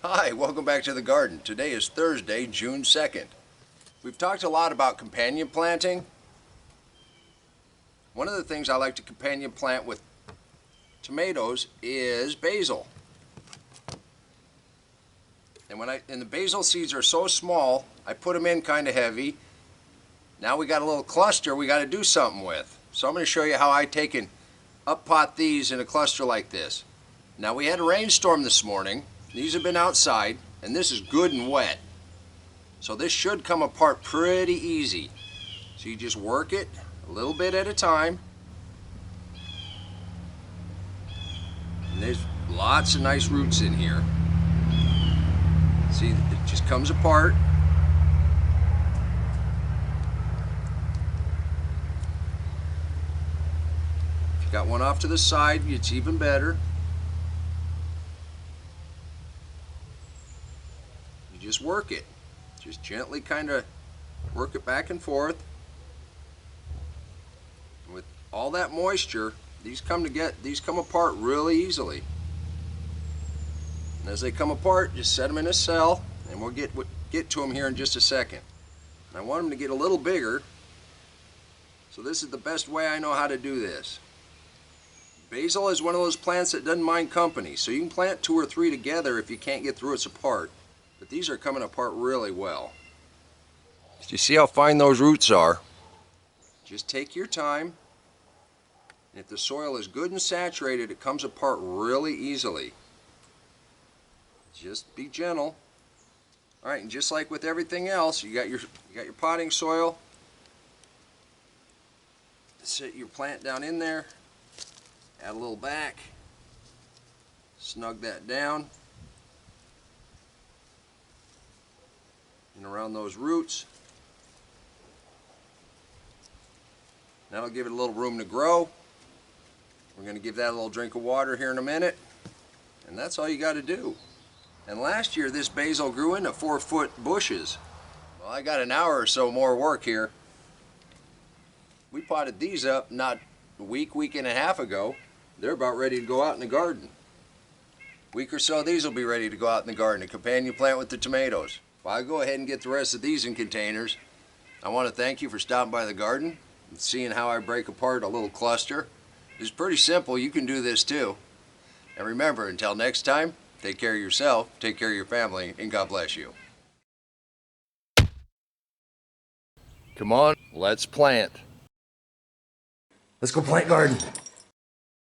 Hi, welcome back to the garden. Today is Thursday, June 2nd. We've talked a lot about companion planting. One of the things I like to companion plant with tomatoes is basil. And the basil seeds are so small, I put them in kind of heavy. Now we got a little cluster we got to do something with. So I'm going to show you how I take and up pot these in a cluster like this. Now we had a rainstorm this morning. These have been outside, and this is good and wet. So this should come apart pretty easy. So you just work it a little bit at a time. And there's lots of nice roots in here. See, it just comes apart. If you got one off to the side, it's even better. You just work it. Just gently kind of work it back and forth. And with all that moisture, these come apart really easily. And as they come apart, just set them in a cell, and we'll get to them here in just a second. And I want them to get a little bigger, so this is the best way I know how to do this. Basil is one of those plants that doesn't mind company, so you can plant 2 or 3 together if you can't get through its apart. But these are coming apart really well. Do you see how fine those roots are? Just take your time. And if the soil is good and saturated, it comes apart really easily. Just be gentle. All right, and just like with everything else, you got your potting soil. Set your plant down in there. Add a little back. Snug that down. And around those roots. That'll give it a little room to grow. We're going to give that a little drink of water here in a minute. And that's all you got to do. And last year this basil grew into 4-foot bushes. Well, I got an hour or so more work here. We potted these up not a week and a half ago. They're about ready to go out in the garden. Week or so these will be ready to go out in the garden, a companion plant with the tomatoes. Well, I'll go ahead and get the rest of these in containers. I want to thank you for stopping by the garden and seeing how I break apart a little cluster. It's pretty simple. You can do this too. And remember, until next time, take care of yourself, take care of your family, and God bless you. Come on, let's plant. Let's go plant garden.